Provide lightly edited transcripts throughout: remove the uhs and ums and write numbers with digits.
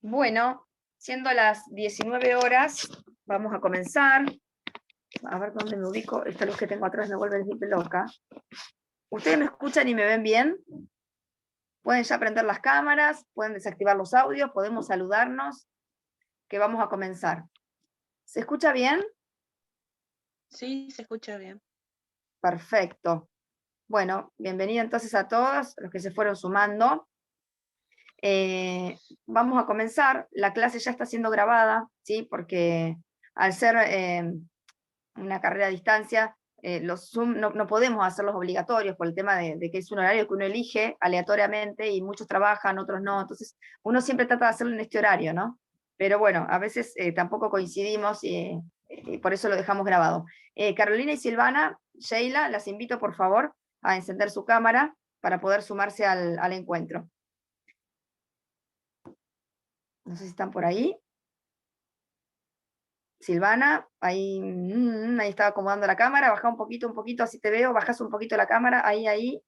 Bueno, siendo las 19 horas, vamos a comenzar. A ver dónde me ubico. Esta luz que tengo atrás me vuelve a decir loca. ¿Ustedes me escuchan y me ven bien? Pueden ya prender las cámaras, pueden desactivar los audios, podemos saludarnos, que vamos a comenzar. ¿Se escucha bien? Sí, se escucha bien. Perfecto. Bueno, bienvenido entonces a todos los que se fueron sumando. Vamos a comenzar. La clase ya está siendo grabada, ¿sí? Porque al ser una carrera a distancia, los Zoom no podemos hacerlos obligatorios por el tema de que es un horario que uno elige aleatoriamente y muchos trabajan, otros no, entonces uno siempre trata de hacerlo en este horario, ¿no? Pero bueno, a veces tampoco coincidimos y por eso lo dejamos grabado. Carolina y Silvana, Sheila, las invito por favor a encender su cámara para poder sumarse al encuentro. No sé si están por ahí. Silvana, ahí estaba acomodando la cámara, baja un poquito, así te veo, bajas un poquito la cámara, ahí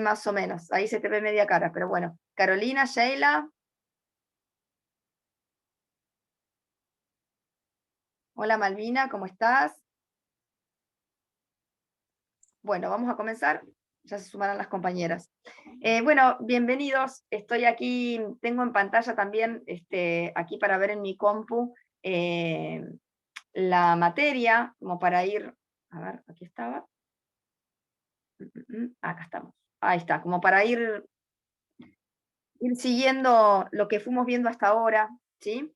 más o menos, ahí se te ve media cara, pero bueno. Carolina, Sheila. Hola Malvina, ¿cómo estás? Bueno, vamos a comenzar, ya se sumarán las compañeras. Bueno, bienvenidos, estoy aquí, tengo en pantalla también, aquí para ver en mi compu, la materia, como para ir, a ver, aquí estaba. Acá estamos. Ahí está, como para ir siguiendo lo que fuimos viendo hasta ahora, ¿sí?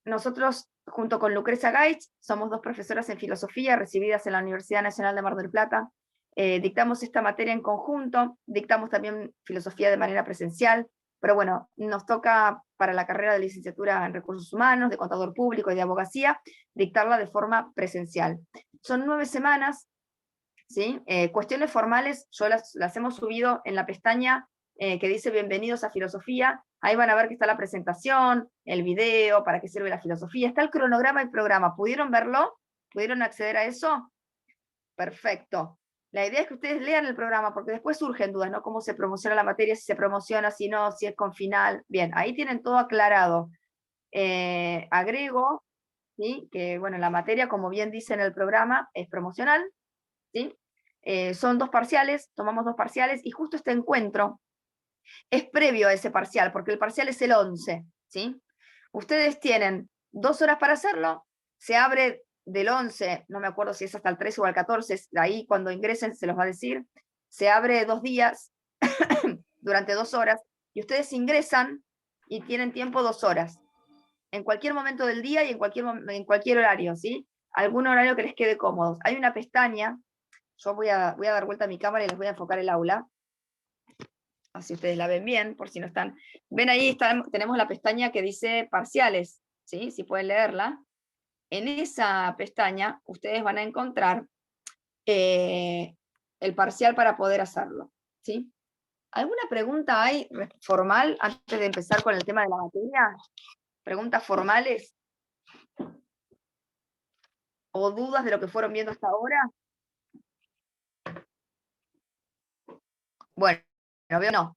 Nosotros, junto con Lucrecia Gaich, somos dos profesoras en filosofía recibidas en la Universidad Nacional de Mar del Plata. Dictamos esta materia en conjunto, dictamos también filosofía de manera presencial, pero bueno, nos toca para la carrera de licenciatura en recursos humanos, de contador público y de abogacía, dictarla de forma presencial. Son 9 semanas, ¿sí? Cuestiones formales, yo las hemos subido en la pestaña que dice bienvenidos a filosofía. Ahí van a ver que está la presentación, el video, para qué sirve la filosofía, está el cronograma y programa. ¿Pudieron verlo? ¿Pudieron acceder a eso? Perfecto. La idea es que ustedes lean el programa, porque después surgen dudas, ¿no? Cómo se promociona la materia, si se promociona, si no, si es con final. Bien, ahí tienen todo aclarado. Agrego, ¿sí? Que bueno, la materia, como bien dice en el programa, es promocional, ¿sí? Son 2 parciales, tomamos 2 parciales, y justo este encuentro es previo a ese parcial, porque el parcial es el 11, ¿sí? Ustedes tienen 2 horas para hacerlo, se abre del 11, no me acuerdo si es hasta el 13 o al 14, ahí cuando ingresen se los va a decir, se abre 2 días, durante 2 horas, y ustedes ingresan y tienen tiempo 2 horas, en cualquier momento del día y en cualquier horario, ¿sí? Algún horario que les quede cómodo. Hay una pestaña, yo voy a dar vuelta a mi cámara y les voy a enfocar el aula, así ustedes la ven bien, por si no están. Ven ahí, tenemos la pestaña que dice parciales, ¿sí? Si pueden leerla. En esa pestaña ustedes van a encontrar el parcial para poder hacerlo, ¿sí? ¿Alguna pregunta hay formal antes de empezar con el tema de la materia? ¿Preguntas formales? ¿O dudas de lo que fueron viendo hasta ahora? Bueno, veo no.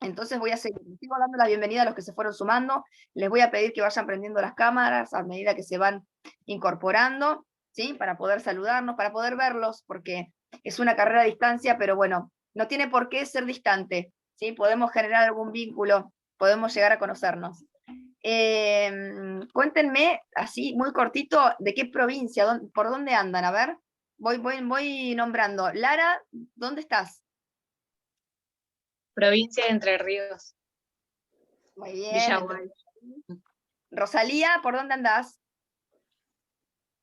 Entonces voy a seguir, sigo dando la bienvenida a los que se fueron sumando, les voy a pedir que vayan prendiendo las cámaras a medida que se van incorporando, ¿sí? Para poder saludarnos, para poder verlos, porque es una carrera a distancia, pero bueno, no tiene por qué ser distante, ¿sí? Podemos generar algún vínculo, podemos llegar a conocernos. Cuéntenme, así, muy cortito, de qué provincia, por dónde andan, a ver, voy nombrando. Lara, ¿dónde estás? Provincia de Entre Ríos, Muy bien. Villa Guay. Rosalía, ¿por dónde andás?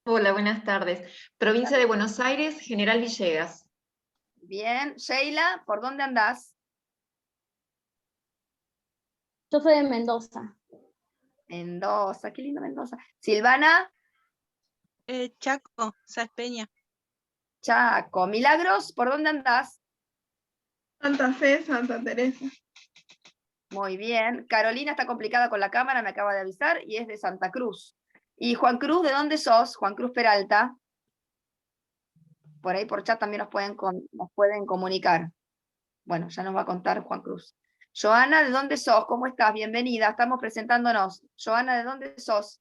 Hola, buenas tardes. Provincia de Buenos Aires, General Villegas. Bien. Sheila, ¿por dónde andás? Yo soy de Mendoza. Mendoza, qué lindo Mendoza. Silvana, Chaco, Sáenz Peña. Chaco. Milagros, ¿por dónde andás? Santa Fe, Santa Teresa. Muy bien. Carolina está complicada con la cámara, me acaba de avisar, y es de Santa Cruz. ¿Y Juan Cruz, de dónde sos? Juan Cruz Peralta. Por ahí por chat también nos pueden comunicar. Bueno, ya nos va a contar Juan Cruz. Joana, ¿de dónde sos? ¿Cómo estás? Bienvenida, estamos presentándonos. Joana, ¿de dónde sos?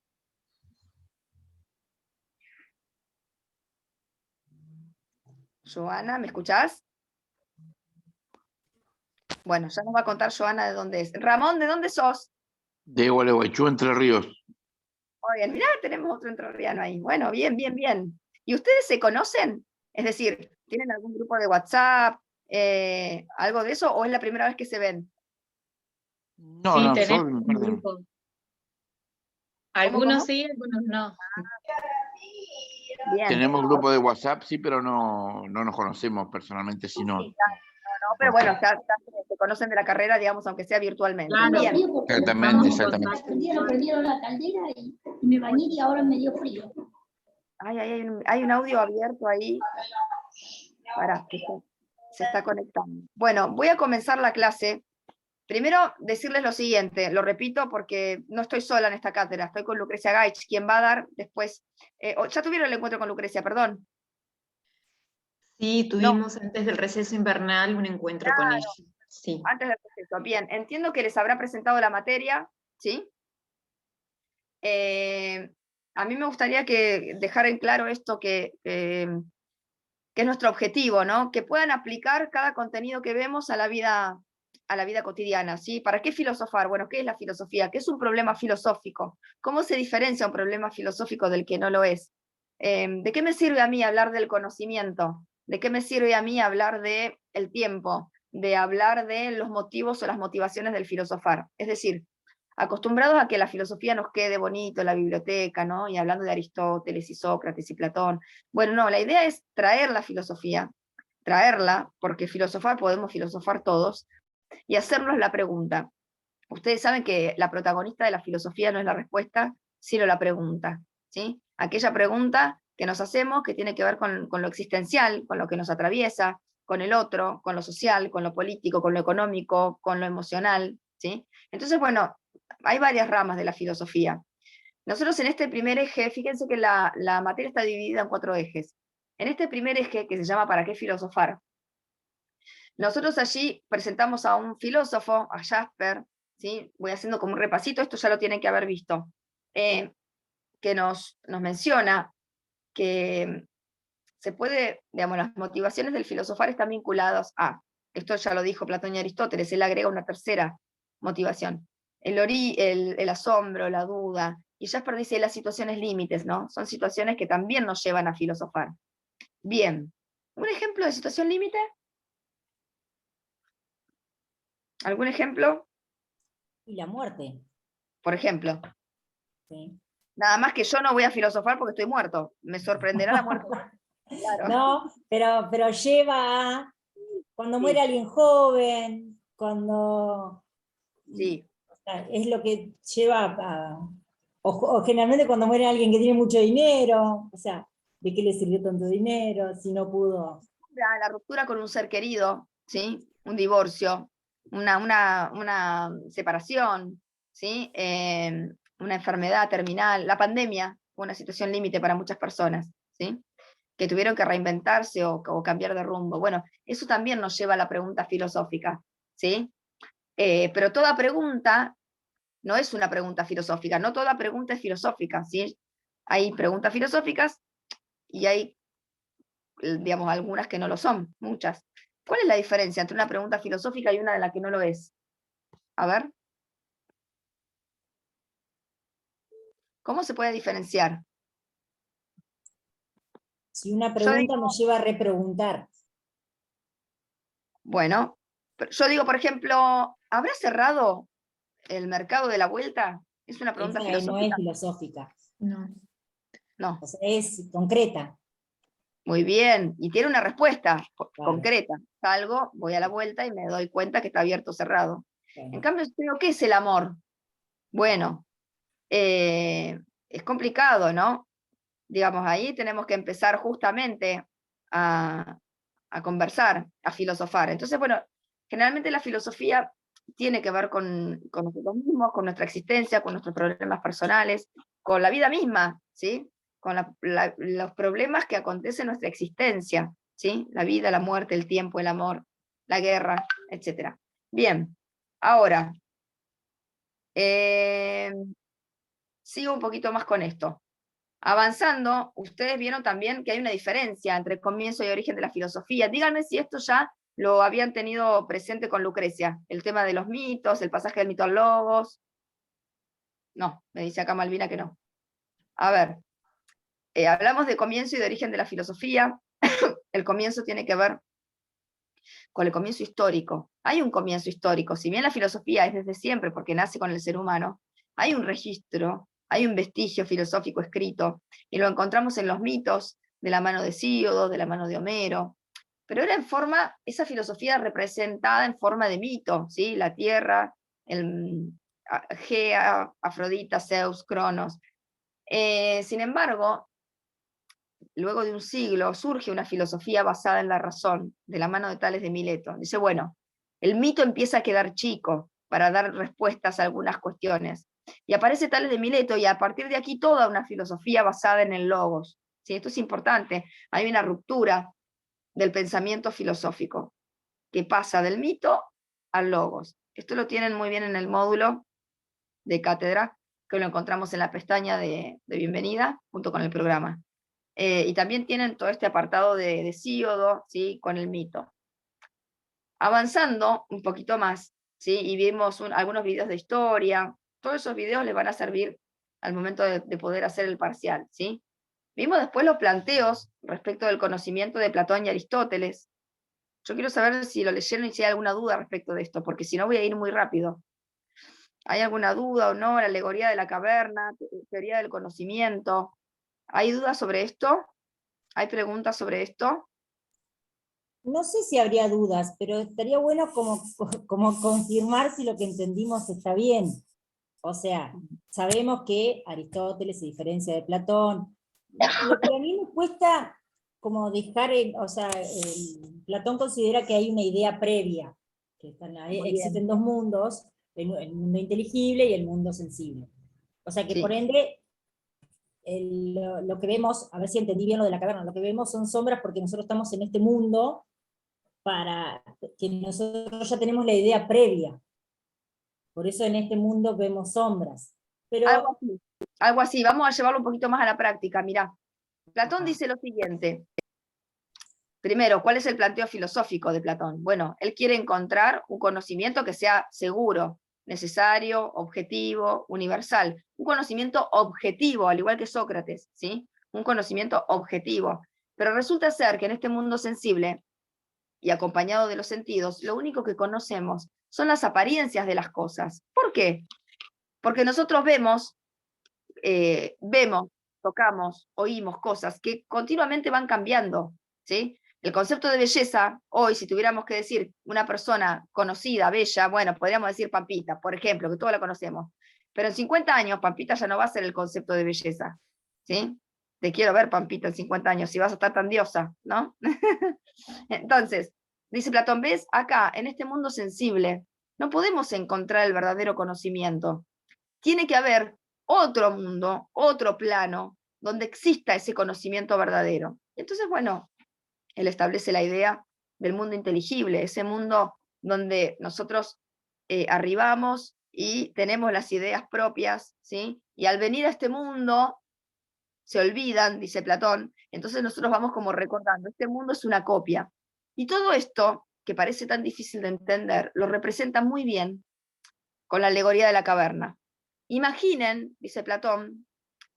Joana, ¿me escuchás? Bueno, ya nos va a contar Joana de dónde es. Ramón, ¿de dónde sos? De Gualeguaychú, Entre Ríos. Muy bien, mirá, tenemos otro entrerriano ahí. Bueno, bien, bien, bien. ¿Y ustedes se conocen? Es decir, ¿tienen algún grupo de WhatsApp? ¿Algo de eso? ¿O es la primera vez que se ven? No, Sí, no, tenemos yo, un perdón. grupo. Algunos cómo? sí, algunos no. Bien. Tenemos grupo de WhatsApp, sí, pero no nos conocemos personalmente, Sí, sino. no, pero bueno, ya se conocen de la carrera, digamos, aunque sea virtualmente. Claro. Bien. Exactamente, exactamente. Prendieron la caldera y me bañé y ahora me dio frío. Ay, hay un audio abierto ahí. Pará, que se está conectando. Bueno, voy a comenzar la clase. Primero, decirles lo siguiente, lo repito porque no estoy sola en esta cátedra, estoy con Lucrecia Gaich, quien va a dar después. Ya tuvieron el encuentro con Lucrecia, perdón. Sí, tuvimos antes del receso invernal un encuentro con ella. Sí. Antes del proceso. Bien, entiendo que les habrá presentado la materia, ¿sí? A mí me gustaría que dejar en claro esto que es nuestro objetivo, ¿no? Que puedan aplicar cada contenido que vemos a la vida cotidiana, ¿sí? ¿Para qué filosofar? Bueno, ¿qué es la filosofía? ¿Qué es un problema filosófico? ¿Cómo se diferencia un problema filosófico del que no lo es? ¿De qué me sirve a mí hablar del conocimiento? ¿De qué me sirve a mí hablar del tiempo? De hablar de los motivos o las motivaciones del filosofar. Es decir, acostumbrados a que la filosofía nos quede bonito en la biblioteca, ¿no? Y hablando de Aristóteles y Sócrates y Platón. Bueno, no, la idea es traer la filosofía, traerla, porque filosofar podemos filosofar todos, y hacernos la pregunta. Ustedes saben que la protagonista de la filosofía no es la respuesta, sino la pregunta, ¿sí? Aquella pregunta que nos hacemos que tiene que ver con lo existencial, con lo que nos atraviesa, con el otro, con lo social, con lo político, con lo económico, con lo emocional, ¿sí? Entonces, bueno, hay varias ramas de la filosofía. Nosotros en este primer eje, fíjense que la materia está dividida en 4 ejes. En este primer eje, que se llama ¿Para qué filosofar?, nosotros allí presentamos a un filósofo, a Jasper, ¿sí? Voy haciendo como un repasito, esto ya lo tienen que haber visto, que nos menciona que se puede, digamos, las motivaciones del filosofar están vinculadas a, esto ya lo dijo Platón y Aristóteles, él agrega una tercera motivación, el asombro, la duda, y Jasper dice las situaciones límites, ¿no? Son situaciones que también nos llevan a filosofar. Bien, ¿un ejemplo de situación límite? ¿Algún ejemplo? Y la muerte, Por ejemplo, ¿sí? nada más que yo no voy a filosofar porque estoy muerto. Me sorprenderá la muerte. Claro. No, pero lleva a cuando Sí. muere alguien joven, cuando Sí, o sea, es lo que lleva o generalmente cuando muere alguien que tiene mucho dinero, o sea, ¿de qué le sirvió tanto dinero si no pudo? la ruptura con un ser querido, ¿sí? Un divorcio, una separación, ¿sí? Una enfermedad terminal, la pandemia fue una situación límite para muchas personas, ¿sí? Que tuvieron que reinventarse o cambiar de rumbo. Bueno, eso también nos lleva a la pregunta filosófica, ¿sí? Pero toda pregunta no es una pregunta filosófica, no toda pregunta es filosófica, ¿sí? Hay preguntas filosóficas y hay, digamos, algunas que no lo son, muchas. ¿Cuál es la diferencia entre una pregunta filosófica y una de la que no lo es? A ver. ¿Cómo se puede diferenciar? Si una Yo pregunta me lleva a repreguntar. Bueno, yo digo, por ejemplo, ¿habrá cerrado el mercado de la vuelta? ¿Es una pregunta Esa no es filosófica? filosófica, No. No. o sea, es concreta. Muy bien, y tiene una respuesta Claro. concreta. Salgo, voy a la vuelta y me doy cuenta que está abierto o cerrado. Bueno. En cambio, yo digo, ¿qué es el amor? Bueno, es complicado, ¿no? Digamos, ahí tenemos que empezar justamente a conversar, a filosofar. Entonces, bueno, generalmente la filosofía tiene que ver con nosotros mismos, con nuestra existencia, con nuestros problemas personales, con la vida misma, ¿sí? Con los problemas que acontecen en nuestra existencia, ¿sí? La vida, la muerte, el tiempo, el amor, la guerra, etc. Bien, ahora, sigo un poquito más con esto. Avanzando, ustedes vieron también que hay una diferencia entre comienzo y origen de la filosofía. Díganme si esto ya lo habían tenido presente con Lucrecia, el tema de los mitos, el pasaje del mito al logos. No, me dice acá Malvina que no. A ver, hablamos de comienzo y de origen de la filosofía. El comienzo tiene que ver con el comienzo histórico. Hay un comienzo histórico, si bien la filosofía es desde siempre porque nace con el ser humano, hay un registro, hay un vestigio filosófico escrito, y lo encontramos en los mitos, de la mano de Hesíodo, de la mano de Homero, pero era en forma, esa filosofía representada en forma de mito, ¿sí? La tierra, Gea, Afrodita, Zeus, Cronos. Sin embargo, luego de un siglo surge una filosofía basada en la razón, de la mano de Tales de Mileto. Dice, bueno, el mito empieza a quedar chico para dar respuestas a algunas cuestiones. Y aparece Tales de Mileto, y a partir de aquí toda una filosofía basada en el logos. ¿Sí? Esto es importante. Hay una ruptura del pensamiento filosófico, que pasa del mito al logos. Esto lo tienen muy bien en el módulo de cátedra, que lo encontramos en la pestaña de bienvenida, junto con el programa. Y también tienen todo este apartado de Hesíodo, ¿sí? Con el mito. Avanzando un poquito más, ¿sí? Y vimos algunos videos de historia. Todos esos videos les van a servir al momento de poder hacer el parcial, ¿sí? Vimos después los planteos respecto del conocimiento de Platón y Aristóteles. Yo quiero saber si lo leyeron y si hay alguna duda respecto de esto, porque si no voy a ir muy rápido. ¿Hay alguna duda o no? La alegoría de la caverna, teoría del conocimiento. ¿Hay dudas sobre esto? ¿Hay preguntas sobre esto? No sé si habría dudas, pero estaría bueno como confirmar si lo que entendimos está bien. O sea, sabemos que Aristóteles se diferencia de Platón. Lo que a mí me cuesta como dejar, o sea, Platón considera que hay una idea previa, que existen dos mundos, el mundo inteligible y el mundo sensible. O sea que Sí. por ende, lo que vemos, a ver si entendí bien lo de la caverna, lo que vemos son sombras porque nosotros estamos en este mundo para que nosotros ya tenemos la idea previa. Por eso en este mundo vemos sombras. Pero, Algo así, vamos a llevarlo un poquito más a la práctica. Mirá, Platón dice lo siguiente. Primero, ¿cuál es el planteo filosófico de Platón? Bueno, él quiere encontrar un conocimiento que sea seguro, necesario, objetivo, universal. Un conocimiento objetivo, al igual que Sócrates, ¿sí? Un conocimiento objetivo. Pero resulta ser que en este mundo sensible, y acompañado de los sentidos, lo único que conocemos son las apariencias de las cosas. ¿Por qué? Porque nosotros vemos, tocamos, oímos cosas que continuamente van cambiando, ¿sí? El concepto de belleza, hoy, si tuviéramos que decir una persona conocida, bella, bueno, podríamos decir Pampita, por ejemplo, que todos la conocemos. Pero en 50 años, Pampita ya no va a ser el concepto de belleza, ¿sí? Te quiero ver, Pampita, en 50 años, si vas a estar tan diosa, ¿no? Entonces, dice Platón, ¿ves? Acá, en este mundo sensible, no podemos encontrar el verdadero conocimiento. Tiene que haber otro mundo, otro plano, donde exista ese conocimiento verdadero. Entonces, bueno, él establece la idea del mundo inteligible, ese mundo donde nosotros arribamos y tenemos las ideas propias, ¿sí? Y al venir a este mundo, se olvidan, dice Platón, entonces nosotros vamos como recordando, este mundo es una copia. Y todo esto, que parece tan difícil de entender, lo representa muy bien con la alegoría de la caverna. Imaginen, dice Platón,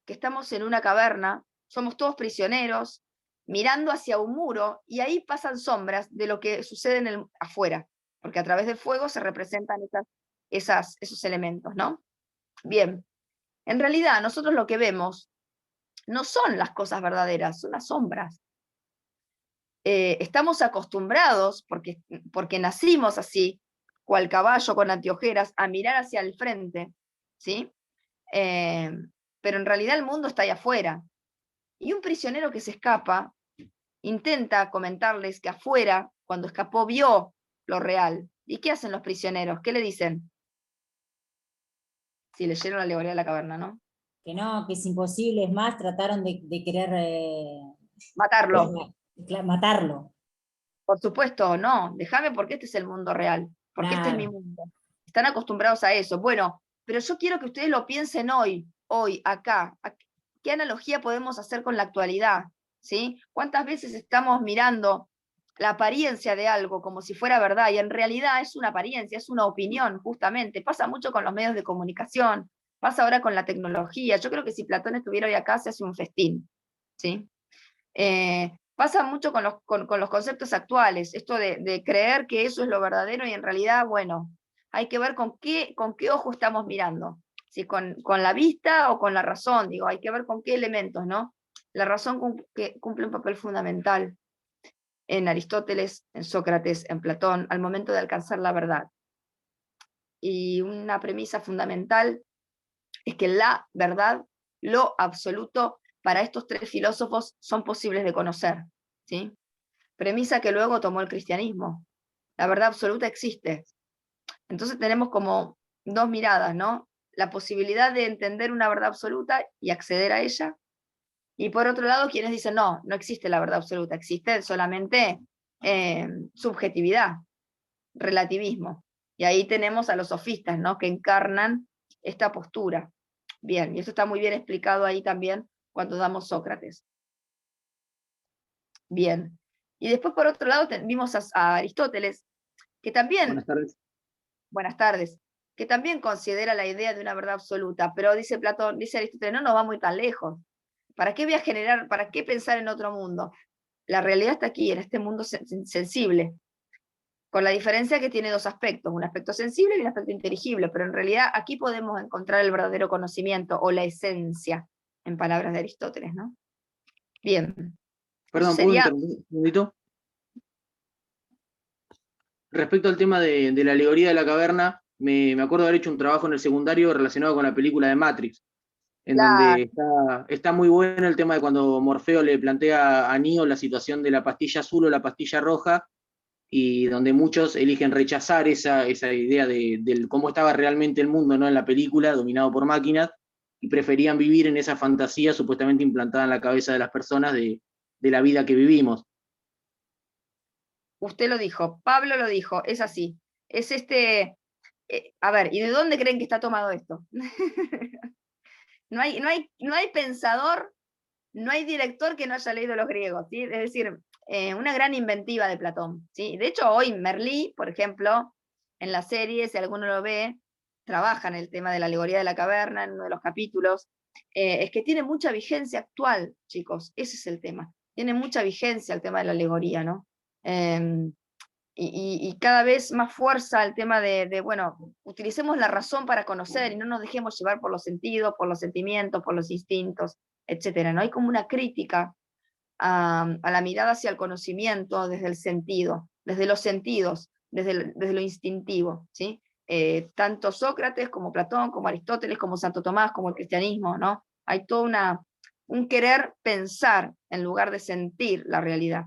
que estamos en una caverna, somos todos prisioneros, mirando hacia un muro, y ahí pasan sombras de lo que sucede afuera, porque a través del fuego se representan esos elementos, ¿no? Bien, en realidad nosotros lo que vemos no son las cosas verdaderas, son las sombras. Estamos acostumbrados, porque nacimos así, cual caballo con anteojeras, a mirar hacia el frente, ¿sí? Pero en realidad el mundo está ahí afuera. Y un prisionero que se escapa intenta comentarles que afuera, cuando escapó, vio lo real. ¿Y qué hacen los prisioneros? ¿Qué le dicen? Si leyeron la alegoría de la caverna, ¿no? que no, que es imposible, es más, trataron de querer Matarlo. matarlo. Por supuesto, no, déjame porque este es el mundo real, porque este es mi Claro. mundo. Están acostumbrados a eso. Bueno, pero yo quiero que ustedes lo piensen hoy, acá. ¿Qué analogía podemos hacer con la actualidad? ¿Sí? ¿Cuántas veces estamos mirando la apariencia de algo como si fuera verdad y en realidad es una apariencia, es una opinión, justamente? Pasa mucho con los medios de comunicación, pasa ahora con la tecnología. Yo creo que si Platón estuviera hoy acá se hace un festín, ¿sí? Pasa mucho con los conceptos actuales, esto de creer que eso es lo verdadero y en realidad, bueno, hay que ver con qué ojo estamos mirando, si con la vista o con la razón, digo, hay que ver con qué elementos, ¿no? La razón cumple un papel fundamental en Aristóteles, en Sócrates, en Platón, al momento de alcanzar la verdad. Y una premisa fundamental es que la verdad, lo absoluto, para estos tres filósofos son posibles de conocer, ¿sí? Premisa que luego tomó el cristianismo. La verdad absoluta existe. Entonces tenemos como dos miradas, ¿no? La posibilidad de entender una verdad absoluta y acceder a ella, y por otro lado quienes dicen, no, no existe la verdad absoluta, existe solamente subjetividad, relativismo. Y ahí tenemos a los sofistas, ¿no? Que encarnan esta postura. Bien, y eso está muy bien explicado ahí también cuando damos Sócrates. Bien. Y después, por otro lado, vimos a Aristóteles, que también, buenas tardes, que también considera la idea de una verdad absoluta, pero dice Platón, dice Aristóteles, no nos va muy tan lejos. ¿Para qué voy a generar, para qué pensar en otro mundo? La realidad está aquí, en este mundo sensible, con la diferencia que tiene dos aspectos, un aspecto sensible y un aspecto inteligible, pero en realidad aquí podemos encontrar el verdadero conocimiento o la esencia, en palabras de Aristóteles, ¿no? Bien. Perdón, ¿puedo interrumpir un segundito? Respecto al tema de la alegoría de la caverna, me acuerdo haber hecho un trabajo en el secundario relacionado con la película de Matrix, en donde está muy bueno el tema de cuando Morfeo le plantea a Neo la situación de la pastilla azul o la pastilla roja, y donde muchos eligen rechazar esa idea de cómo estaba realmente el mundo, ¿no? En la película, dominado por máquinas, y preferían vivir en esa fantasía supuestamente implantada en la cabeza de las personas de la vida que vivimos. Usted lo dijo, Pablo lo dijo, es así. Es a ver, ¿y de dónde creen que está tomado esto? No hay pensador, no hay director que no haya leído los griegos, ¿sí? Es decir, una gran inventiva de Platón, ¿sí? De hecho, hoy Merlí, por ejemplo, en la serie, si alguno lo ve, trabaja en el tema de la alegoría de la caverna, en uno de los capítulos. Es que tiene mucha vigencia actual, chicos, ese es el tema. Tiene mucha vigencia el tema de la alegoría, ¿no? Y cada vez más fuerza el tema bueno, utilicemos la razón para conocer y no nos dejemos llevar por los sentidos, por los sentimientos, por los instintos, etc. ¿No? Hay como una crítica a la mirada hacia el conocimiento desde el sentido, desde los sentidos, desde lo instintivo, ¿sí? Tanto Sócrates como Platón, como Aristóteles, como Santo Tomás, como el cristianismo, ¿no? Hay todo un querer pensar en lugar de sentir la realidad.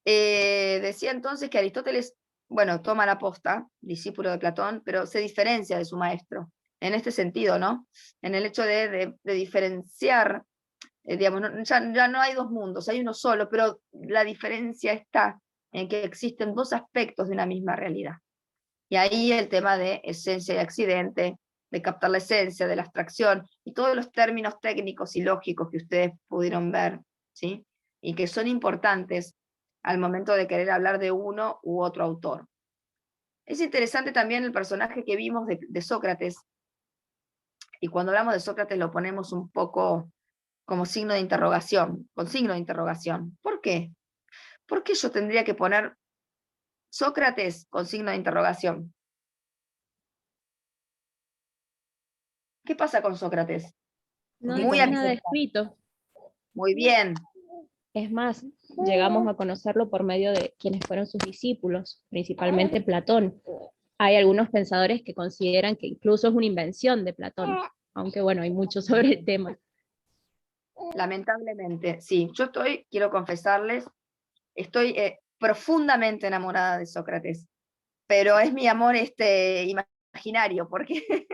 Decía entonces que Aristóteles, bueno, toma la posta, discípulo de Platón, pero se diferencia de su maestro, en este sentido, ¿no? En el hecho de diferenciar, digamos, ya no hay dos mundos, hay uno solo, pero la diferencia está en que existen dos aspectos de una misma realidad. Y ahí el tema de esencia y accidente, de captar la esencia, de la abstracción, y todos los términos técnicos y lógicos que ustedes pudieron ver, ¿sí? Y que son importantes al momento de querer hablar de uno u otro autor. Es interesante también el personaje que vimos de Sócrates, y cuando hablamos de Sócrates lo ponemos un poco como signo de interrogación, con signo de interrogación. ¿Por qué? ¿Por qué yo tendría que poner Sócrates con signo de interrogación? ¿Qué pasa con Sócrates? No Muy está nada abierto. escrito. Muy bien. Es más, llegamos a conocerlo por medio de quienes fueron sus discípulos, principalmente Platón. Hay algunos pensadores que consideran que incluso es una invención de Platón, aunque bueno, hay mucho sobre el tema. Lamentablemente, sí. Yo quiero confesarles, estoy profundamente enamorada de Sócrates, pero es mi amor imaginario, porque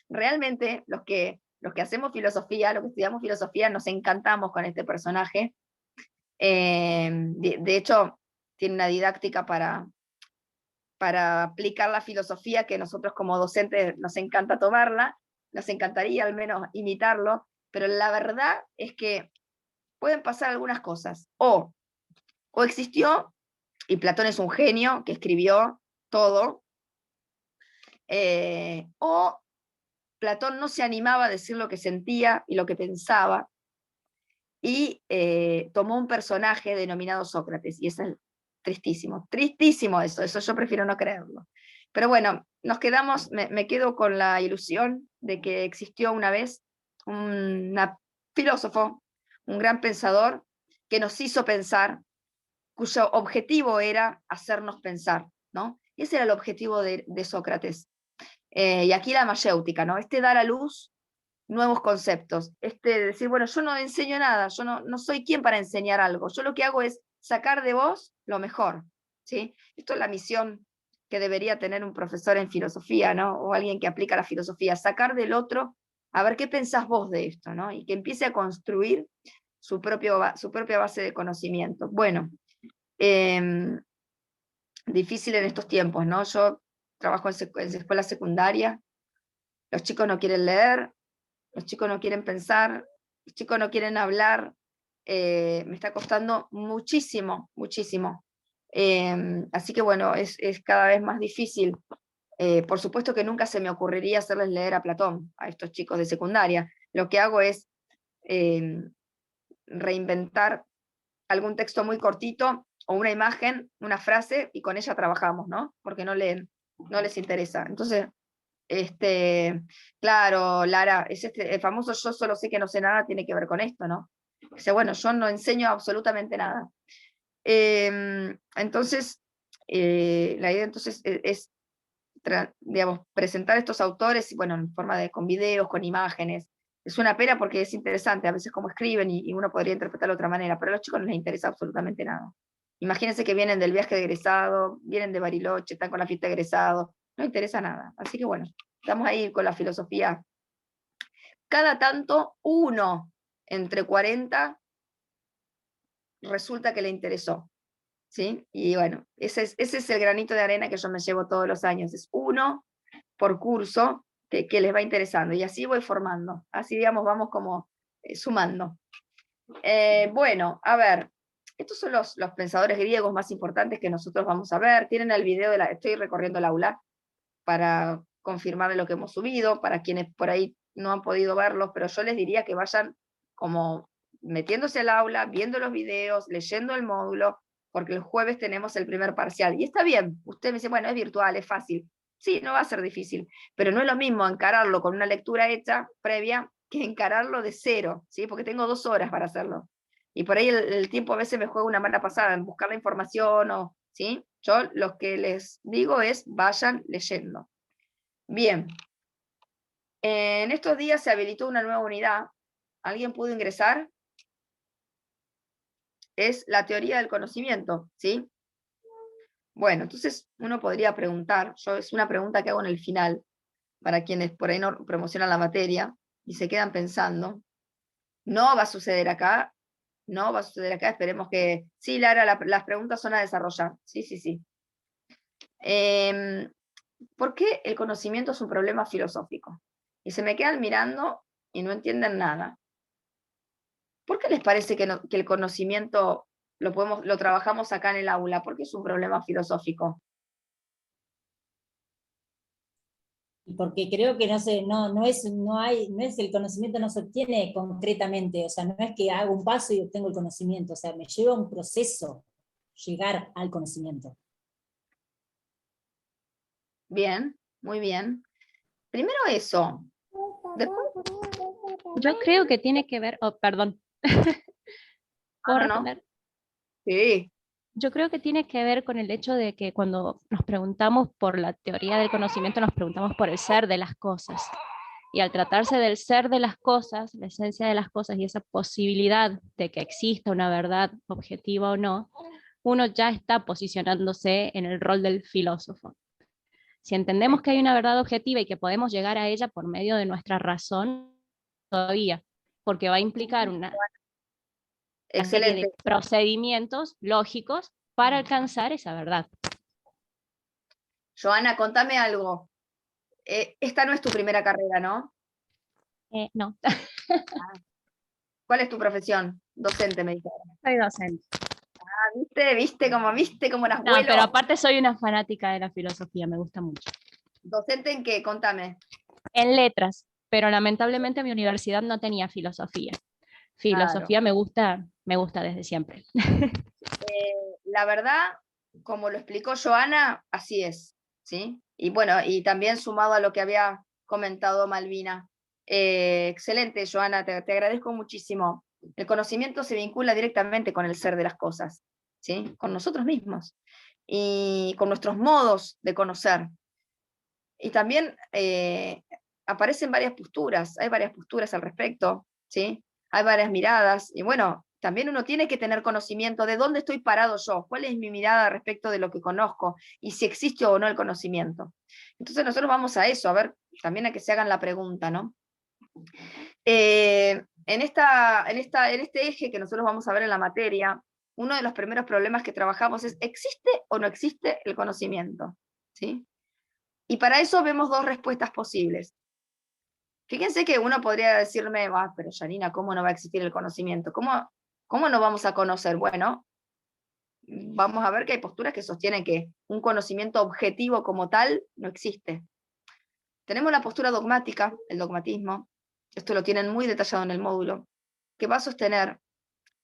realmente los que hacemos filosofía, los que estudiamos filosofía, nos encantamos con este personaje. De hecho, tiene una didáctica para aplicar la filosofía que nosotros como docentes nos encanta tomarla, nos encantaría al menos imitarlo, pero la verdad es que pueden pasar algunas cosas. O existió, y Platón es un genio que escribió todo, o Platón no se animaba a decir lo que sentía y lo que pensaba, y tomó un personaje denominado Sócrates, y eso es tristísimo, tristísimo eso yo prefiero no creerlo. Pero bueno, nos quedamos, me quedo con la ilusión de que existió una vez un filósofo, un gran pensador, que nos hizo pensar, cuyo objetivo era hacernos pensar, ¿no? Ese era el objetivo de Sócrates. Y aquí la mayéutica, ¿no? Dar a luz nuevos conceptos, decir, bueno, yo no enseño nada, yo no soy quien para enseñar algo, yo lo que hago es sacar de vos lo mejor, ¿sí? Esto es la misión que debería tener un profesor en filosofía, ¿no? O alguien que aplica la filosofía, sacar del otro, a ver qué pensás vos de esto, ¿no? Y que empiece a construir su propia base de conocimiento. Bueno, difícil en estos tiempos, ¿no? Yo trabajo en escuela secundaria, los chicos no quieren leer, los chicos no quieren pensar, los chicos no quieren hablar, me está costando muchísimo, muchísimo. Así que bueno, es cada vez más difícil. Por supuesto que nunca se me ocurriría hacerles leer a Platón a estos chicos de secundaria. Lo que hago es reinventar algún texto muy cortito, o una imagen, una frase, y con ella trabajamos, ¿no? Porque no leen, no les interesa. Entonces, claro, Lara, es el famoso yo solo sé que no sé nada, tiene que ver con esto, ¿no? Dice, bueno, yo no enseño absolutamente nada. Entonces, la idea entonces es digamos, presentar estos autores, bueno, en forma con videos, con imágenes. Es una pena porque es interesante a veces cómo escriben y uno podría interpretarlo de otra manera, pero a los chicos no les interesa absolutamente nada. Imagínense que vienen del viaje de egresado, vienen de Bariloche, están con la fiesta de egresado, no interesa nada. Así que bueno, estamos ahí con la filosofía. Cada tanto, uno entre 40 resulta que le interesó, ¿sí? Y bueno, ese es el granito de arena que yo me llevo todos los años, es uno por curso que les va interesando, y así voy formando, así digamos, vamos como sumando. Bueno, a ver, estos son los pensadores griegos más importantes que nosotros vamos a ver. Tienen el video, estoy recorriendo el aula para confirmar lo que hemos subido, para quienes por ahí no han podido verlos, pero yo les diría que vayan como metiéndose al aula, viendo los videos, leyendo el módulo, porque el jueves tenemos el primer parcial. Y está bien, usted me dice, bueno, es virtual, es fácil. Sí, no va a ser difícil, pero no es lo mismo encararlo con una lectura hecha previa que encararlo de cero, ¿sí? Porque tengo 2 horas para hacerlo. Y por ahí el tiempo a veces me juega una mala pasada en buscar la información, ¿sí? Yo lo que les digo es, vayan leyendo. Bien. En estos días se habilitó una nueva unidad. ¿Alguien pudo ingresar? Es la teoría del conocimiento, ¿sí? Bueno, entonces uno podría preguntar, es una pregunta que hago en el final, para quienes por ahí no promocionan la materia y se quedan pensando, no va a suceder acá, no va a suceder acá, esperemos que... Sí, Lara, las preguntas son a desarrollar, sí. ¿Por qué el conocimiento es un problema filosófico? Y se me quedan mirando y no entienden nada. ¿Por qué les parece que el conocimiento lo trabajamos acá en el aula? ¿Por qué es un problema filosófico? Porque creo que no es el conocimiento no se obtiene concretamente, o sea, no es que hago un paso y obtengo el conocimiento, o sea, me lleva un proceso llegar al conocimiento. Bien, muy bien. Primero eso. Después, Yo creo que tiene que ver, perdón. ¿Puedo no. responder? Sí. Yo creo que tiene que ver con el hecho de que cuando nos preguntamos por la teoría del conocimiento, nos preguntamos por el ser de las cosas. Y al tratarse del ser de las cosas, la esencia de las cosas y esa posibilidad de que exista una verdad objetiva o no, uno ya está posicionándose en el rol del filósofo. Si entendemos que hay una verdad objetiva y que podemos llegar a ella por medio de nuestra razón, todavía, porque va a implicar una serie de procedimientos lógicos para alcanzar esa verdad. Joana, contame algo. Esta no es tu primera carrera, ¿no? No, ¿Cuál es tu profesión? Docente, me dijeron. soy docente. ¿Viste cómo las No, vuelo? pero aparte soy una fanática de la filosofía, me gusta mucho. ¿Docente en qué? Contame. En letras, pero lamentablemente mi universidad no tenía filosofía. Filosofía me gusta desde siempre. La verdad, como lo explicó Joana, así es, ¿sí? Y bueno, y también sumado a lo que había comentado Malvina. Excelente, Joana, te agradezco muchísimo. El conocimiento se vincula directamente con el ser de las cosas, ¿sí? Con nosotros mismos y con nuestros modos de conocer. Y también aparecen varias posturas, hay varias posturas al respecto, ¿sí? Hay varias miradas, y bueno, también uno tiene que tener conocimiento de dónde estoy parado yo, cuál es mi mirada respecto de lo que conozco, y si existe o no el conocimiento. Entonces nosotros vamos a eso, a ver, también a que se hagan la pregunta, ¿no? En este eje que nosotros vamos a ver en la materia, uno de los primeros problemas que trabajamos es, ¿existe o no existe el conocimiento? ¿Sí? Y para eso vemos dos respuestas posibles. Fíjense que uno podría decirme, pero Janina, ¿cómo no va a existir el conocimiento? ¿Cómo no vamos a conocer? Bueno, vamos a ver que hay posturas que sostienen que un conocimiento objetivo como tal no existe. Tenemos la postura dogmática, el dogmatismo, esto lo tienen muy detallado en el módulo, que va a sostener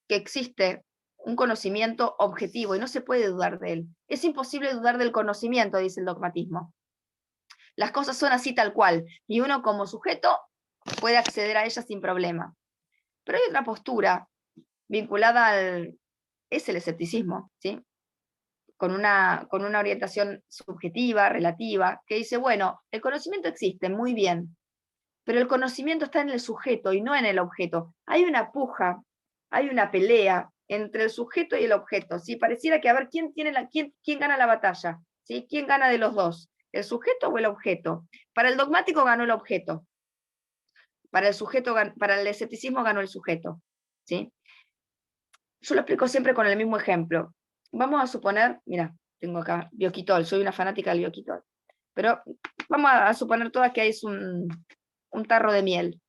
que existe un conocimiento objetivo y no se puede dudar de él. Es imposible dudar del conocimiento, dice el dogmatismo. Las cosas son así tal cual, y uno como sujeto puede acceder a ellas sin problema. Pero hay otra postura vinculada es el escepticismo, ¿sí? Con una orientación subjetiva, relativa, que dice, bueno, el conocimiento existe, muy bien, pero el conocimiento está en el sujeto y no en el objeto. Hay una puja, hay una pelea entre el sujeto y el objeto, ¿sí? Pareciera que a ver quién gana la batalla, ¿sí? ¿Quién gana de los dos? ¿El sujeto o el objeto? Para el dogmático ganó el objeto. Para el escepticismo ganó el sujeto. ¿Sí? Yo lo explico siempre con el mismo ejemplo. Vamos a suponer, mira, tengo acá bioquitol, soy una fanática del bioquitol. Pero vamos a suponer todas que es un tarro de miel.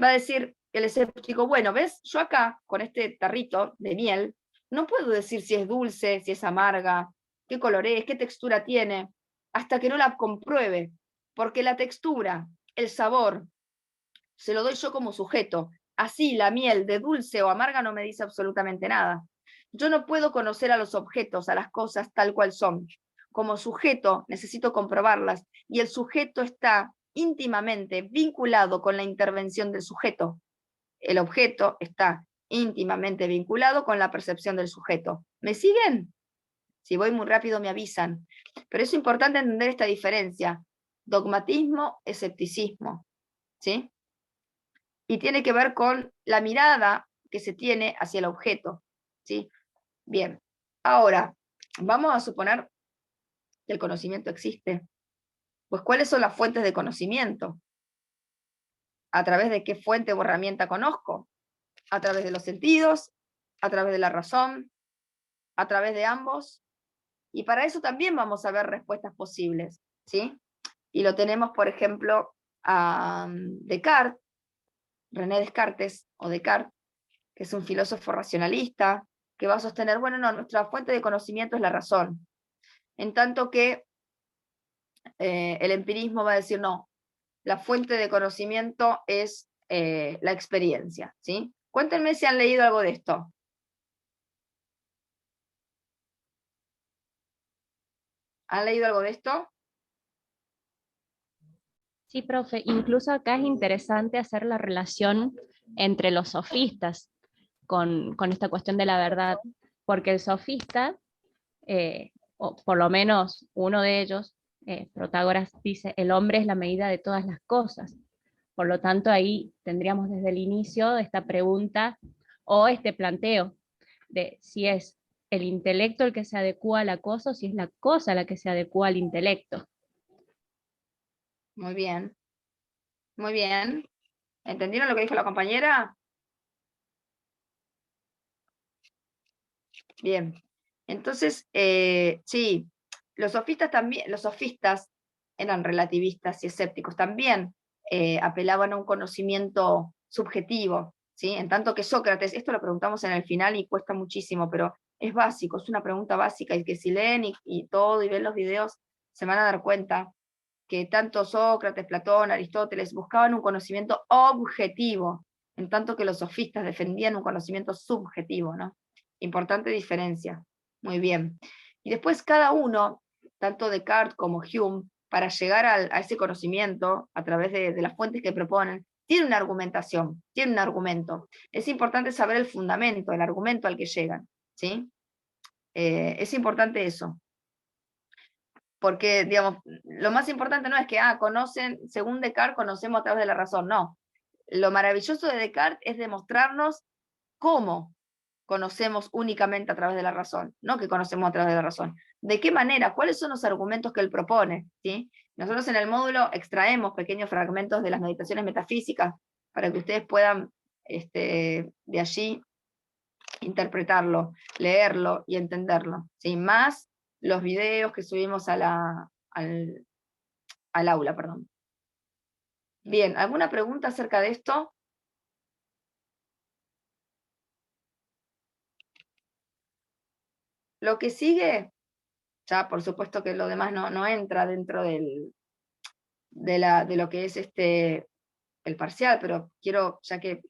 Va a decir el escéptico, bueno, ¿ves? Yo acá, con este tarrito de miel, no puedo decir si es dulce, si es amarga, qué color es, qué textura tiene, hasta que no la compruebe, porque la textura, el sabor, se lo doy yo como sujeto. Así la miel de dulce o amarga no me dice absolutamente nada. Yo no puedo conocer a los objetos, a las cosas tal cual son. Como sujeto necesito comprobarlas, y el sujeto está íntimamente vinculado con la intervención del sujeto. El objeto está íntimamente vinculado con la percepción del sujeto. ¿Me siguen? Si voy muy rápido me avisan. Pero es importante entender esta diferencia. Dogmatismo, escepticismo. ¿Sí? Y tiene que ver con la mirada que se tiene hacia el objeto. ¿Sí? Bien. Ahora, vamos a suponer que el conocimiento existe. Pues, ¿cuáles son las fuentes de conocimiento? ¿A través de qué fuente o herramienta conozco? A través de los sentidos, a través de la razón, a través de ambos. Y para eso también vamos a ver respuestas posibles, ¿sí? Y lo tenemos, por ejemplo, a Descartes, René Descartes, o Descartes, que es un filósofo racionalista, que va a sostener, bueno, no, nuestra fuente de conocimiento es la razón. En tanto que el empirismo va a decir, no, la fuente de conocimiento es la experiencia, ¿sí? Cuéntenme si han leído algo de esto. ¿Han leído algo de esto? Sí, profe, incluso acá es interesante hacer la relación entre los sofistas con esta cuestión de la verdad, porque el sofista, o por lo menos uno de ellos, Protágoras, dice, el hombre es la medida de todas las cosas. Por lo tanto, ahí tendríamos desde el inicio esta pregunta o este planteo de si es el intelecto el que se adecua a la cosa o si es la cosa la que se adecua al intelecto. Muy bien. Muy bien. ¿Entendieron lo que dijo la compañera? Bien. Entonces, sí, los sofistas eran relativistas y escépticos, también apelaban a un conocimiento subjetivo, ¿sí? En tanto que Sócrates, esto lo preguntamos en el final y cuesta muchísimo, pero es básico, es una pregunta básica, y que si leen y todo y ven los videos, se van a dar cuenta que tanto Sócrates, Platón, Aristóteles buscaban un conocimiento objetivo, en tanto que los sofistas defendían un conocimiento subjetivo, ¿no? Importante diferencia. Muy bien. Y después cada uno, tanto Descartes como Hume, para llegar a ese conocimiento, a través de las fuentes que proponen, tiene una argumentación, tiene un argumento. Es importante saber el fundamento, el argumento al que llegan, ¿sí? Es importante eso. Porque, digamos, lo más importante no es que, conocen, según Descartes, conocemos a través de la razón, no. Lo maravilloso de Descartes es demostrarnos cómo conocemos únicamente a través de la razón, no que conocemos a través de la razón. ¿De qué manera? ¿Cuáles son los argumentos que él propone? ¿Sí? Nosotros en el módulo extraemos pequeños fragmentos de las meditaciones metafísicas para que ustedes puedan de allí interpretarlo, leerlo y entenderlo. ¿Sí? Más los videos que subimos al aula. Perdón. Bien, ¿alguna pregunta acerca de esto? Lo que sigue, ya por supuesto que lo demás no entra dentro de lo que es el parcial, pero quiero, ya que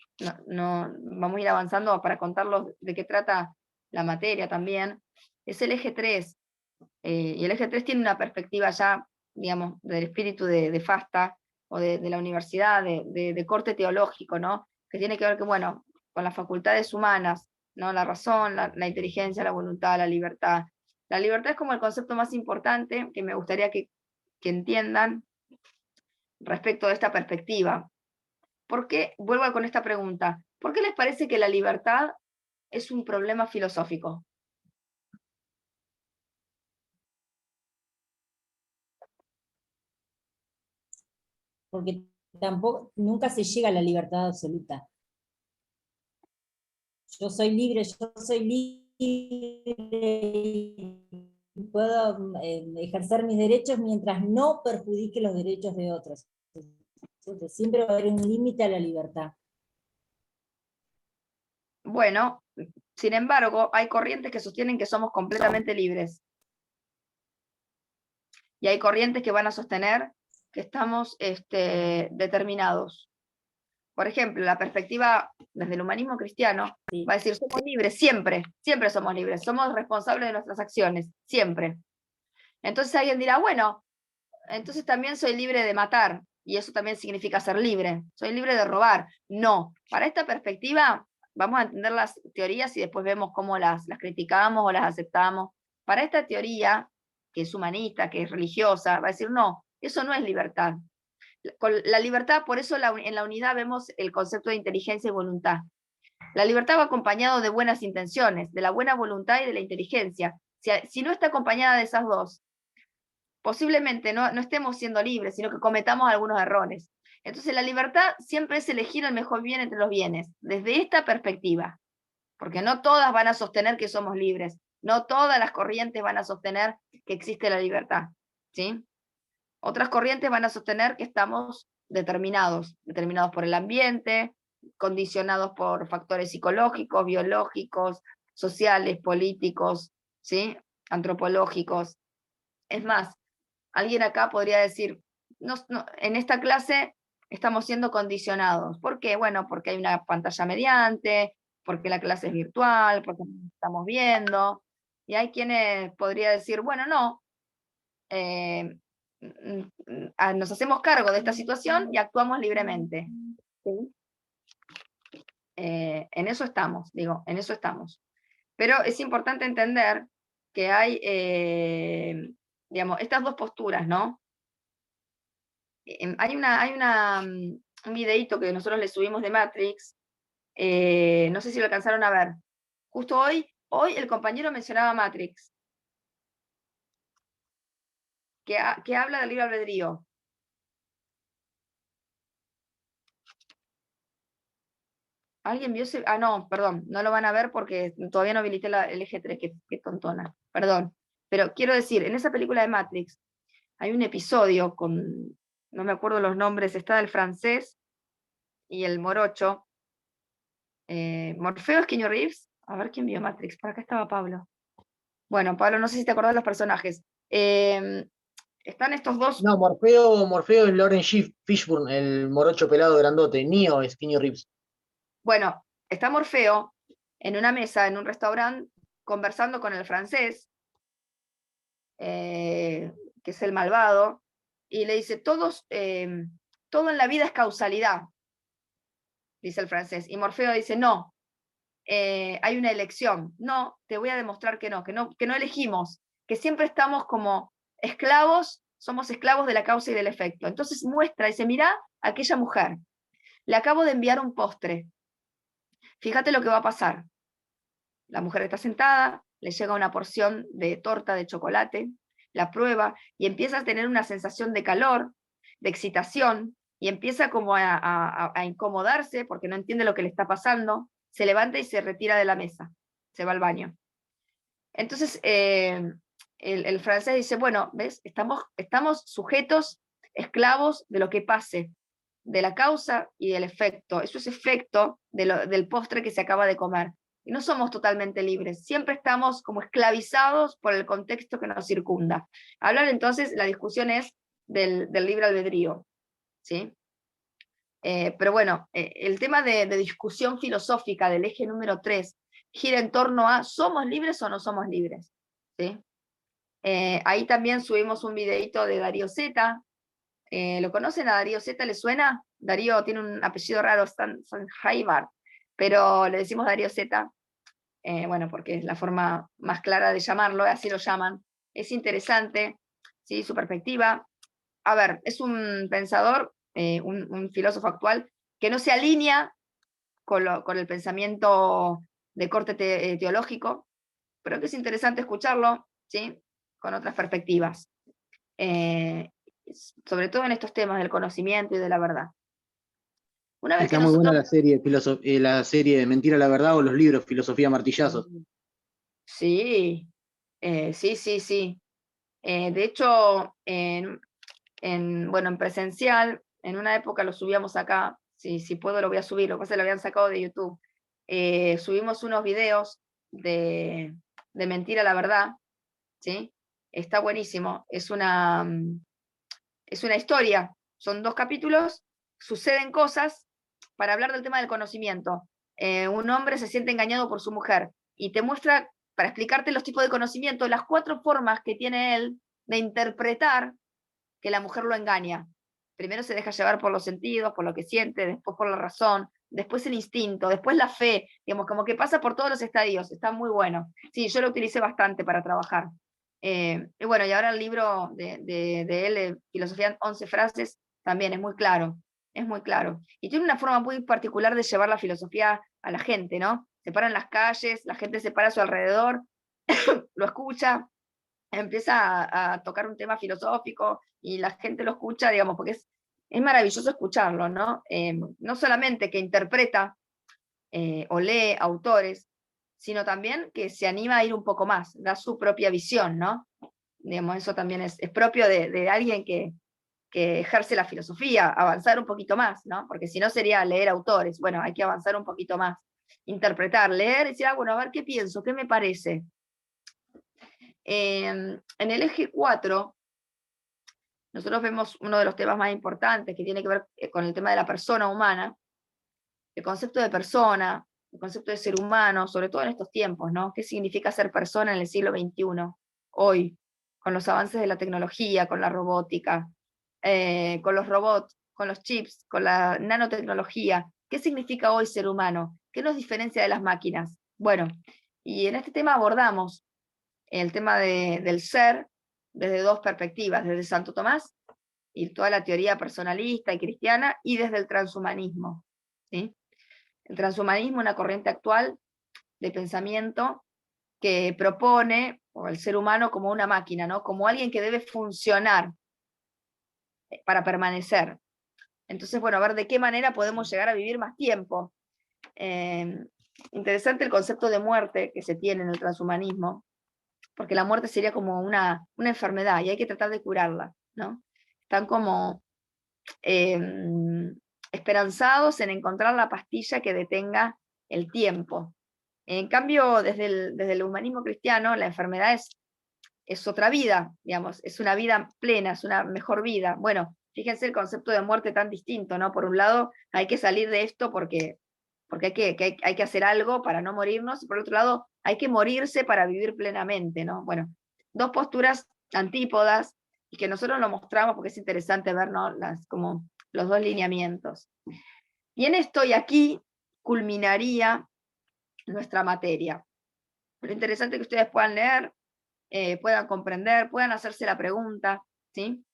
no vamos a ir avanzando para contarlos de qué trata la materia también, es el eje 3. Y el eje 3 tiene una perspectiva ya, digamos, del espíritu de FASTA, o de la universidad, de corte teológico, ¿no? Que tiene que ver bueno, con las facultades humanas, ¿no? La razón, la inteligencia, la voluntad, la libertad. La libertad es como el concepto más importante que me gustaría que entiendan respecto de esta perspectiva. ¿Por qué? Vuelvo con esta pregunta. ¿Por qué les parece que la libertad es un problema filosófico? Porque tampoco, nunca se llega a la libertad absoluta. Yo soy libre y puedo ejercer mis derechos mientras no perjudique los derechos de otros. Entonces, siempre va a haber un límite a la libertad. Bueno, sin embargo, hay corrientes que sostienen que somos completamente libres. Y hay corrientes que van a sostener que estamos determinados. Por ejemplo, la perspectiva desde el humanismo cristiano va a decir, somos libres siempre, siempre somos libres, somos responsables de nuestras acciones, siempre. Entonces alguien dirá, bueno, entonces también soy libre de matar, y eso también significa ser libre, soy libre de robar. No, para esta perspectiva vamos a entender las teorías y después vemos cómo las criticamos o las aceptamos. Para esta teoría, que es humanista, que es religiosa, va a decir, no, eso no es libertad. Con la libertad, por eso en la unidad vemos el concepto de inteligencia y voluntad. La libertad va acompañado de buenas intenciones, de la buena voluntad y de la inteligencia. Si no está acompañada de esas dos, posiblemente no estemos siendo libres, sino que cometamos algunos errores. Entonces la libertad siempre es elegir el mejor bien entre los bienes, desde esta perspectiva, porque no todas van a sostener que somos libres, no todas las corrientes van a sostener que existe la libertad, ¿sí? Otras corrientes van a sostener que estamos determinados por el ambiente, condicionados por factores psicológicos, biológicos, sociales, políticos, ¿sí? Antropológicos. Es más, alguien acá podría decir, en esta clase estamos siendo condicionados. ¿Por qué? Bueno, porque hay una pantalla mediante, porque la clase es virtual, porque nos estamos viendo. Y hay quienes podría decir, bueno, no, nos hacemos cargo de esta situación y actuamos libremente. ¿Sí? En eso estamos, en eso estamos. Pero es importante entender que hay, digamos, estas dos posturas, ¿no? Hay un videíto que nosotros le subimos de Matrix, no sé si lo alcanzaron a ver. Justo hoy el compañero mencionaba Matrix, que habla del libre albedrío. ¿Alguien vio ese? Ah, no, perdón, no lo van a ver porque todavía no habilité el eje 3, qué tontona, perdón. Pero quiero decir, en esa película de Matrix hay un episodio con, no me acuerdo los nombres, está el francés y el morocho. Morfeo es Keanu Reeves. A ver quién vio Matrix, por acá estaba Pablo. Bueno, Pablo, no sé si te acordás de los personajes. Están estos dos. No, Morfeo es Lawrence Fishburne, el morocho pelado grandote. Neo es Keanu Reeves. Bueno, está Morfeo en una mesa, en un restaurante, conversando con el francés, que es el malvado, y le dice, todo en la vida es causalidad, dice el francés. Y Morfeo dice, no, hay una elección. No, te voy a demostrar que no elegimos, que siempre estamos como esclavos, somos esclavos de la causa y del efecto. Entonces muestra, dice, mirá a aquella mujer, le acabo de enviar un postre. Fíjate lo que va a pasar. La mujer está sentada, le llega una porción de torta de chocolate, la prueba y empieza a tener una sensación de calor, de excitación, y empieza como a incomodarse porque no entiende lo que le está pasando, se levanta y se retira de la mesa, se va al baño. Entonces el francés dice, bueno, ¿ves? Estamos sujetos, esclavos de lo que pase, de la causa y del efecto. Eso es efecto del postre que se acaba de comer. Y no somos totalmente libres, siempre estamos como esclavizados por el contexto que nos circunda. Hablar entonces, la discusión es del libre albedrío, ¿sí? Pero bueno, el tema de discusión filosófica del eje número 3 gira en torno a ¿somos libres o no somos libres? ¿Sí? Ahí también subimos un videito de Darío Zeta. ¿Lo conocen a Darío Zeta? ¿Le suena? Darío tiene un apellido raro, Sanjaibar, pero le decimos Darío Zeta, bueno, porque es la forma más clara de llamarlo, así lo llaman. Es interesante, ¿sí? Su perspectiva. A ver, es un pensador, un filósofo actual, que no se alinea con el pensamiento de corte teológico, pero que es interesante escucharlo, ¿sí? Con otras perspectivas. Sobre todo en estos temas del conocimiento y de la verdad. Una vez Está que muy buena nosotros... la serie de Mentira la Verdad o los libros Filosofía a Martillazos. Sí, sí. De hecho, bueno, en presencial, en una época lo subíamos acá, si puedo lo voy a subir, lo que pasa es que lo habían sacado de YouTube. Subimos unos videos de Mentira la Verdad, ¿sí? Está buenísimo, es una historia, son 2 capítulos, suceden cosas para hablar del tema del conocimiento. Un hombre se siente engañado por su mujer y te muestra, para explicarte los tipos de conocimiento, las 4 formas que tiene él de interpretar que la mujer lo engaña. Primero se deja llevar por los sentidos, por lo que siente, después por la razón, después el instinto, después la fe, digamos, como que pasa por todos los estadios, está muy bueno. Sí, yo lo utilicé bastante para trabajar. Y bueno, y ahora el libro de él, Filosofía en 11 frases, también es muy claro, es muy claro. Y tiene una forma muy particular de llevar la filosofía a la gente, ¿no? Se para en las calles, la gente se para a su alrededor, lo escucha, empieza a tocar un tema filosófico y la gente lo escucha, digamos, porque es maravilloso escucharlo, ¿no? No solamente que interpreta o lee autores, sino también que se anima a ir un poco más, da su propia visión, ¿no? Digamos, eso también es propio de alguien que ejerce la filosofía, avanzar un poquito más, ¿no? Porque si no sería leer autores, bueno, hay que avanzar un poquito más, interpretar, leer, y decir, bueno, a ver qué pienso, qué me parece. En el eje 4, nosotros vemos uno de los temas más importantes que tiene que ver con el tema de la persona humana, el concepto de persona, el concepto de ser humano, sobre todo en estos tiempos, ¿no? ¿Qué significa ser persona en el siglo XXI, hoy, con los avances de la tecnología, con la robótica, con los robots, con los chips, con la nanotecnología? ¿Qué significa hoy ser humano? ¿Qué nos diferencia de las máquinas? Bueno, y en este tema abordamos el tema del ser desde 2 perspectivas, desde Santo Tomás y toda la teoría personalista y cristiana, y desde el transhumanismo, ¿sí? El transhumanismo, una corriente actual de pensamiento que propone al ser humano como una máquina, ¿no? Como alguien que debe funcionar para permanecer. Entonces, bueno, a ver de qué manera podemos llegar a vivir más tiempo. interesante el concepto de muerte que se tiene en el transhumanismo, porque la muerte sería como una enfermedad y hay que tratar de curarla, ¿no? Están como esperanzados en encontrar la pastilla que detenga el tiempo. En cambio, desde el humanismo cristiano, la enfermedad es otra vida, digamos, es una vida plena, es una mejor vida. Bueno, fíjense el concepto de muerte tan distinto, ¿no? Por un lado, hay que salir de esto porque hay que hacer algo para no morirnos, y por otro lado, hay que morirse para vivir plenamente, ¿no? Bueno, dos posturas antípodas, y que nosotros lo mostramos porque es interesante ver, ¿no? Como los dos lineamientos. Y en esto y aquí culminaría nuestra materia. Lo interesante es que ustedes puedan leer, puedan comprender, puedan hacerse la pregunta, ¿sí?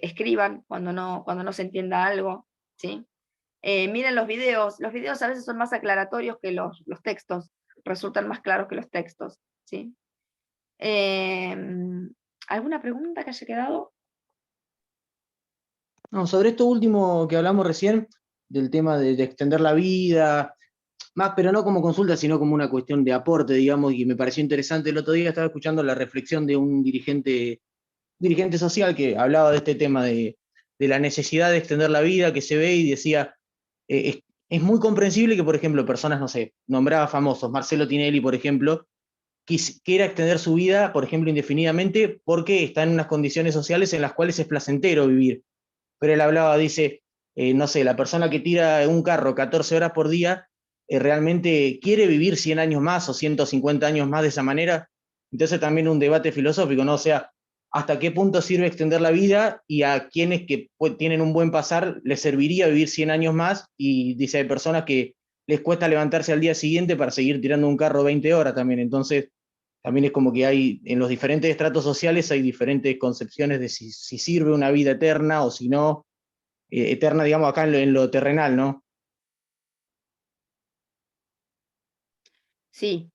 Escriban cuando no se entienda algo, ¿sí? Miren los videos a veces son más aclaratorios que los textos, resultan más claros que los textos, ¿sí? ¿Alguna pregunta que haya quedado? No, sobre esto último que hablamos recién, del tema de extender la vida, más, pero no como consulta, sino como una cuestión de aporte, digamos, y me pareció interesante. El otro día estaba escuchando la reflexión de un dirigente social que hablaba de este tema de la necesidad de extender la vida que se ve y decía, es muy comprensible que, por ejemplo, personas, no sé, nombraba famosos, Marcelo Tinelli, por ejemplo, quiera extender su vida, por ejemplo, indefinidamente, porque está en unas condiciones sociales en las cuales es placentero vivir. Pero él hablaba, dice, no sé, la persona que tira un carro 14 horas por día, realmente quiere vivir 100 años más o 150 años más de esa manera. Entonces también un debate filosófico, ¿no? O sea, ¿hasta qué punto sirve extender la vida y a quienes que tienen un buen pasar les serviría vivir 100 años más? Y dice, hay personas que les cuesta levantarse al día siguiente para seguir tirando un carro 20 horas también. Entonces, también es como que hay, en los diferentes estratos sociales hay diferentes concepciones de si sirve una vida eterna o si no, eterna, digamos, acá en lo terrenal, ¿no? Sí,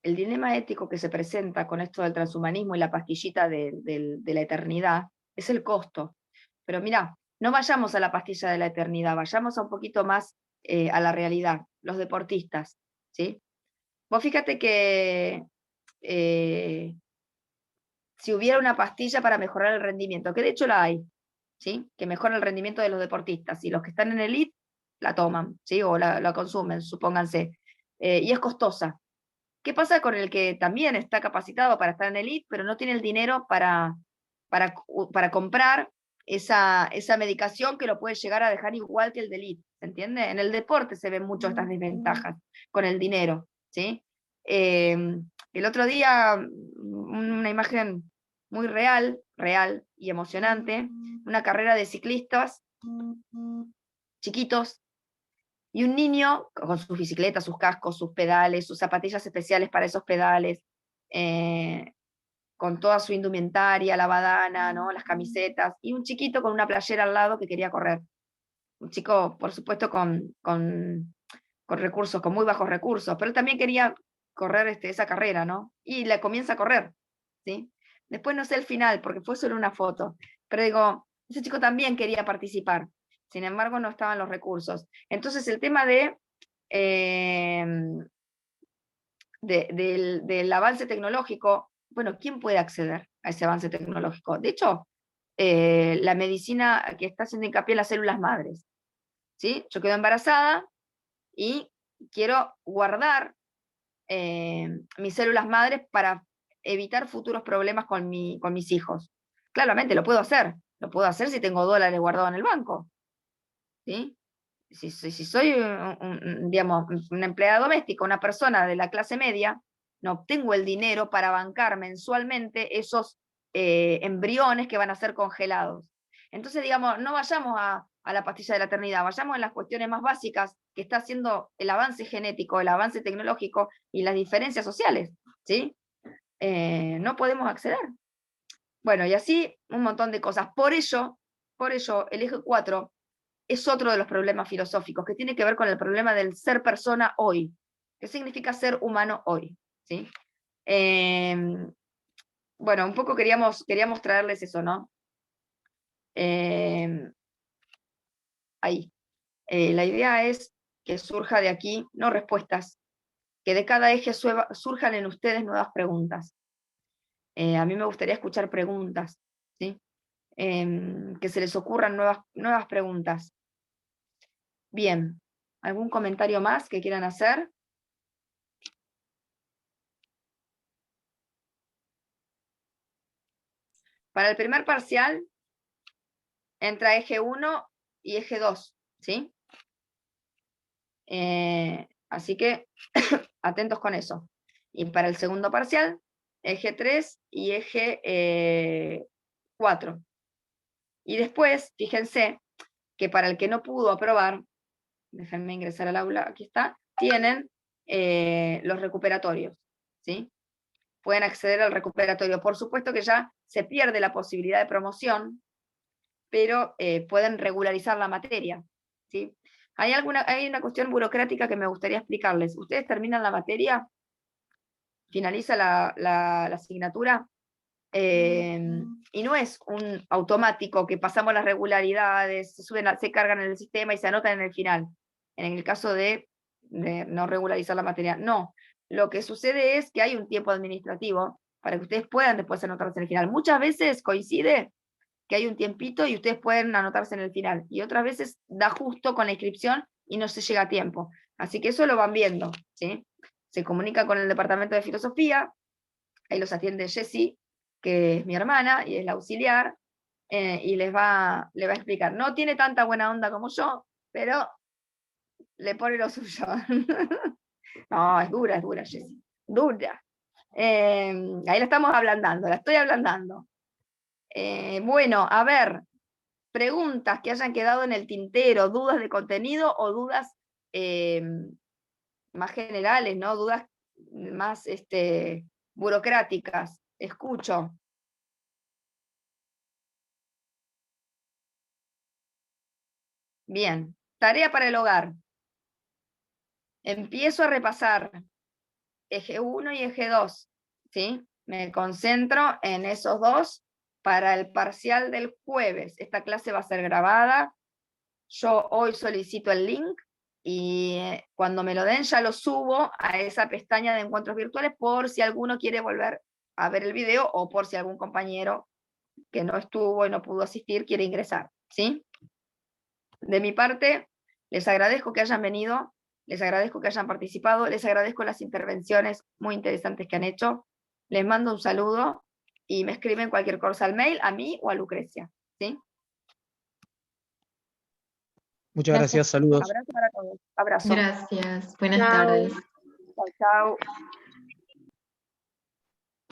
el dilema ético que se presenta con esto del transhumanismo y la pastillita de la eternidad es el costo. Pero mira, no vayamos a la pastilla de la eternidad, vayamos a un poquito más a la realidad, los deportistas, ¿sí? Vos fíjate que si hubiera una pastilla para mejorar el rendimiento, que de hecho la hay, ¿sí? Que mejora el rendimiento de los deportistas, y los que están en elite la toman, ¿sí? O la consumen, supónganse, y es costosa. ¿Qué pasa con el que también está capacitado para estar en elite, pero no tiene el dinero para comprar esa medicación que lo puede llegar a dejar igual que el de elite? ¿Se entiende? En el deporte se ven mucho estas desventajas con el dinero, ¿sí? El otro día, una imagen muy real y emocionante, una carrera de ciclistas chiquitos, y un niño con sus bicicletas, sus cascos, sus pedales, sus zapatillas especiales para esos pedales, con toda su indumentaria, la badana, ¿no? Las camisetas, y un chiquito con una playera al lado que quería correr. Un chico, por supuesto, con recursos, con muy bajos recursos, pero él también quería correr esa carrera, ¿no? Y la comienza a correr, ¿sí? Después no sé el final, porque fue solo una foto, pero digo, ese chico también quería participar, sin embargo no estaban los recursos. Entonces el tema del avance tecnológico, bueno, ¿quién puede acceder a ese avance tecnológico? De hecho, la medicina que está haciendo hincapié en las células madres, ¿sí? Yo quedo embarazada y quiero guardar mis células madres para evitar futuros problemas con mis hijos. Claramente lo puedo hacer si tengo dólares guardados en el banco, ¿sí? Si soy digamos, una empleada doméstica, una persona de la clase media, no obtengo el dinero para bancar mensualmente esos embriones que van a ser congelados. Entonces, digamos, no vayamos a la pastilla de la eternidad, vayamos en las cuestiones más básicas que está haciendo el avance genético, el avance tecnológico y las diferencias sociales, ¿sí? No podemos acceder. Bueno, y así un montón de cosas. Por ello, el eje 4 es otro de los problemas filosóficos, que tiene que ver con el problema del ser persona hoy. ¿Qué significa ser humano hoy? ¿Sí? Bueno, un poco queríamos traerles eso, ¿no? Ahí. La idea es que surja de aquí, no respuestas, que de cada eje surjan en ustedes nuevas preguntas. A mí me gustaría escuchar preguntas, ¿sí? Que se les ocurran nuevas preguntas. Bien, ¿algún comentario más que quieran hacer? Para el primer parcial, entra eje 1 y eje 2, ¿sí? Así que atentos con eso. Y para el segundo parcial, eje 3 y eje 4. Y después, fíjense que para el que no pudo aprobar, déjenme ingresar al aula, aquí está, tienen los recuperatorios, ¿sí? Pueden acceder al recuperatorio. Por supuesto que ya se pierde la posibilidad de promoción, pero pueden regularizar la materia, ¿sí? Hay una cuestión burocrática que me gustaría explicarles. Ustedes terminan la materia, finaliza la asignatura, y no es un automático que pasamos las regularidades, se cargan en el sistema y se anotan en el final, en el caso de no regularizar la materia. No, lo que sucede es que hay un tiempo administrativo para que ustedes puedan después anotarse en el final. Muchas veces coincide que hay un tiempito y ustedes pueden anotarse en el final, y otras veces da justo con la inscripción y no se llega a tiempo. Así que eso lo van viendo, ¿sí? Se comunica con el departamento de filosofía, ahí los atiende Jessie, que es mi hermana y es la auxiliar, y le va a explicar. No tiene tanta buena onda como yo, pero le pone lo suyo. No, es dura, Jessie, dura. Ahí la estamos ablandando, la estoy ablandando. Bueno, a ver, preguntas que hayan quedado en el tintero, dudas de contenido o dudas más generales, ¿no? Dudas más burocráticas. Escucho. Bien, tarea para el hogar. Empiezo a repasar eje 1 y eje 2, ¿sí? Me concentro en esos dos para el parcial del jueves. Esta clase va a ser grabada. Yo hoy solicito el link y cuando me lo den ya lo subo a esa pestaña de encuentros virtuales por si alguno quiere volver a ver el video o por si algún compañero que no estuvo y no pudo asistir quiere ingresar, ¿sí? De mi parte, les agradezco que hayan venido, les agradezco que hayan participado, les agradezco las intervenciones muy interesantes que han hecho, les mando un saludo y me escriben cualquier cosa al mail, a mí o a Lucrecia, ¿sí? Muchas gracias, saludos. Abrazo para todos. Abrazo. Gracias, buenas Chao. tardes. Chao, chao.